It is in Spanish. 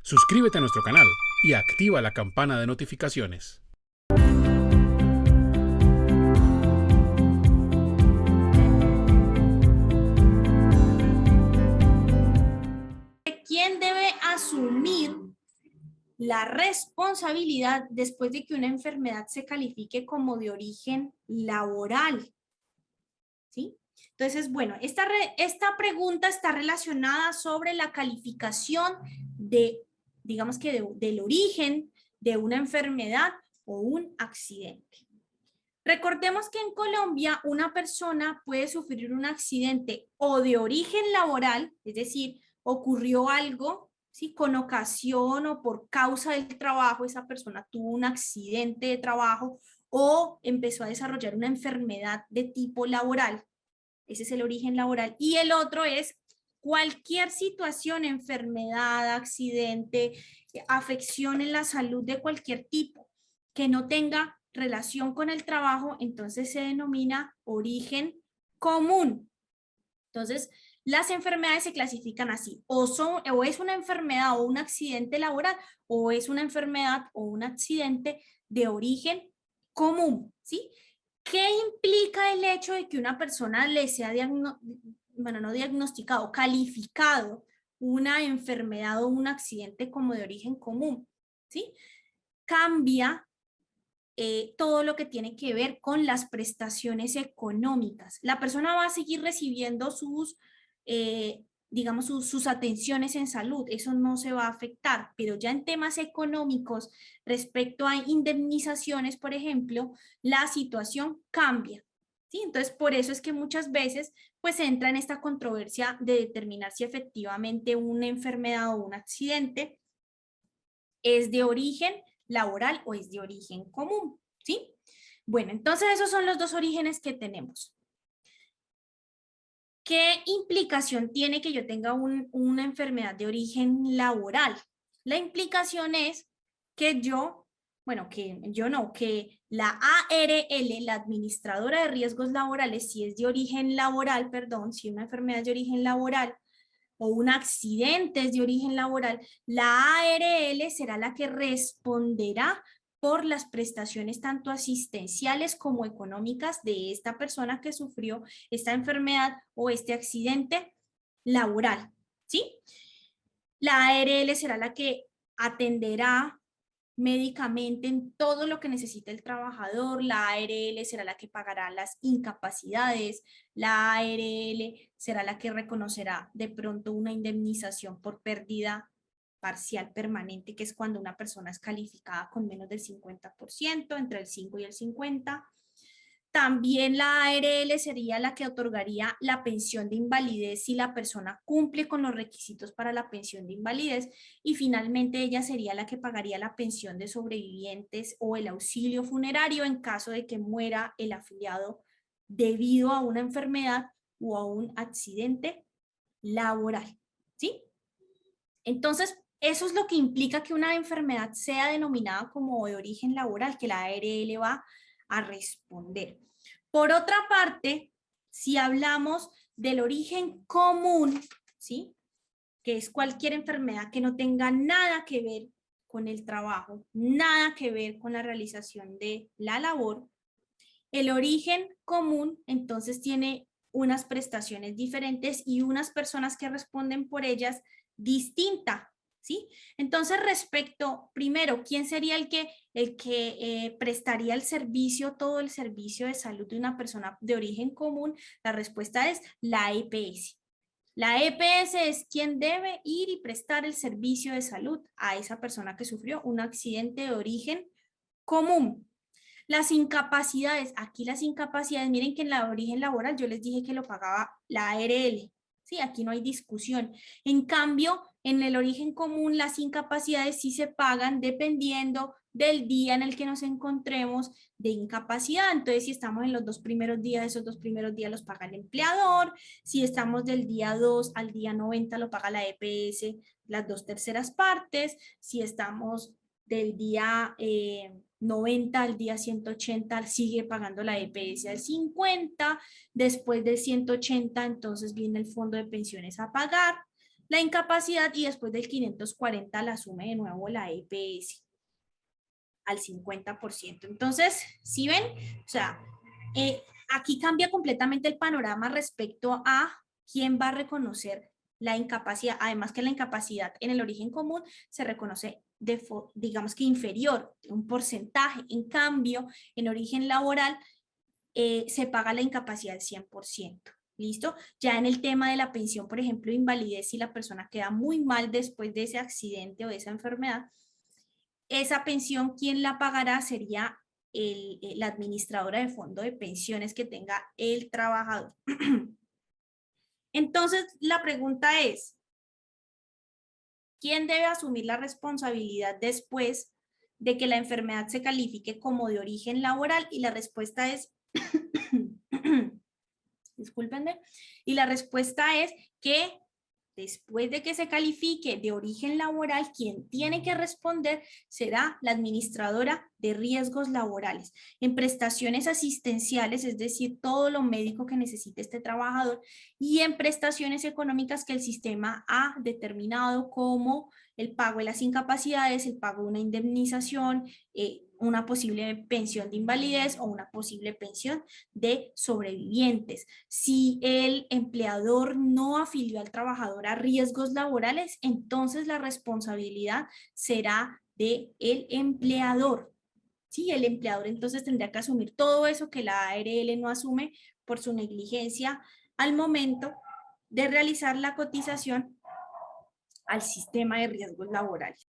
Suscríbete a nuestro canal y activa la campana de notificaciones. ¿Quién debe asumir la responsabilidad después de que una enfermedad se califique como de origen laboral? ¿Sí? Entonces, bueno, esta pregunta está relacionada sobre la calificación de, digamos que del origen de una enfermedad o un accidente. Recordemos que en Colombia una persona puede sufrir un accidente o de origen laboral, es decir, ocurrió algo, ¿sí? Con ocasión o por causa del trabajo, esa persona tuvo un accidente de trabajo o empezó a desarrollar una enfermedad de tipo laboral. Ese es el origen laboral. Y el otro es cualquier situación, enfermedad, accidente, afección en la salud de cualquier tipo que no tenga relación con el trabajo, entonces se denomina origen común. Entonces, las enfermedades se clasifican así, o es una enfermedad o un accidente laboral, o es una enfermedad o un accidente de origen común, ¿sí? ¿Qué implica el hecho de que una persona le sea no diagnosticado, calificado una enfermedad o un accidente como de origen común? ¿Sí? Cambia todo lo que tiene que ver con las prestaciones económicas. La persona va a seguir recibiendo digamos, sus atenciones en salud, eso no se va a afectar, pero ya en temas económicos, respecto a indemnizaciones, por ejemplo, la situación cambia. ¿Sí? Entonces, por eso es que muchas veces pues entra en esta controversia de determinar si efectivamente una enfermedad o un accidente es de origen laboral o es de origen común, ¿sí? Bueno, entonces esos son los dos orígenes que tenemos. ¿Qué implicación tiene que yo tenga una enfermedad de origen laboral? La implicación es que que la ARL, la Administradora de Riesgos Laborales, si es de origen laboral, perdón, si una enfermedad es de origen laboral, o un accidente es de origen laboral, la ARL será la que responderá por las prestaciones tanto asistenciales como económicas de esta persona que sufrió esta enfermedad o este accidente laboral, ¿sí? La ARL será la que atenderá médicamente en todo lo que necesite el trabajador, la ARL será la que pagará las incapacidades, la ARL será la que reconocerá de pronto una indemnización por pérdida parcial permanente, que es cuando una persona es calificada con menos del 50%, entre el 5 y el 50%. También la ARL sería la que otorgaría la pensión de invalidez si la persona cumple con los requisitos para la pensión de invalidez, y finalmente ella sería la que pagaría la pensión de sobrevivientes o el auxilio funerario en caso de que muera el afiliado debido a una enfermedad o a un accidente laboral, ¿sí? Entonces, eso es lo que implica que una enfermedad sea denominada como de origen laboral, que la ARL va a responder. Por otra parte, si hablamos del origen común, ¿sí? Que es cualquier enfermedad que no tenga nada que ver con el trabajo, nada que ver con la realización de la labor, el origen común entonces tiene unas prestaciones diferentes y unas personas que responden por ellas distinta, ¿sí? Entonces, respecto, primero, ¿quién sería el que prestaría el servicio, todo el servicio de salud de una persona de origen común? La respuesta es la EPS. La EPS es quien debe ir y prestar el servicio de salud a esa persona que sufrió un accidente de origen común. Las incapacidades, aquí las incapacidades, miren que en la origen laboral yo les dije que lo pagaba la ARL, sí, aquí no hay discusión. En cambio, en el origen común las incapacidades sí se pagan dependiendo del día en el que nos encontremos de incapacidad. Entonces, si estamos en los 2 primeros días, esos 2 primeros días los paga el empleador. Si estamos del día 2 al día 90, lo paga la EPS, las 2/3 partes. Si estamos del día 90 al día 180 sigue pagando la EPS al 50, después del 180 entonces viene el fondo de pensiones a pagar, la incapacidad y después del 540 la asume de nuevo la EPS al 50%. Entonces, ¿sí ven? O sea, aquí cambia completamente el panorama respecto a quién va a reconocer la incapacidad. Además que la incapacidad en el origen común se reconoce digamos que inferior, un porcentaje. En cambio, en origen laboral se paga la incapacidad al 100%. ¿Listo? Ya en el tema de la pensión, por ejemplo, invalidez, si la persona queda muy mal después de ese accidente o de esa enfermedad, esa pensión, ¿quién la pagará? Sería la administradora de fondo de pensiones que tenga el trabajador. Entonces, la pregunta es, ¿quién debe asumir la responsabilidad después de que la enfermedad se califique como de origen laboral? Y la respuesta es, discúlpenme, y la respuesta es que después de que se califique de origen laboral, quien tiene que responder será la administradora de riesgos laborales. En prestaciones asistenciales, es decir, todo lo médico que necesite este trabajador, y en prestaciones económicas que el sistema ha determinado como el pago de las incapacidades, el pago de una indemnización, una posible pensión de invalidez o una posible pensión de sobrevivientes. Si el empleador no afilió al trabajador a riesgos laborales, entonces la responsabilidad será del empleador. Sí, el empleador entonces tendría que asumir todo eso que la ARL no asume por su negligencia al momento de realizar la cotización al sistema de riesgos laborales.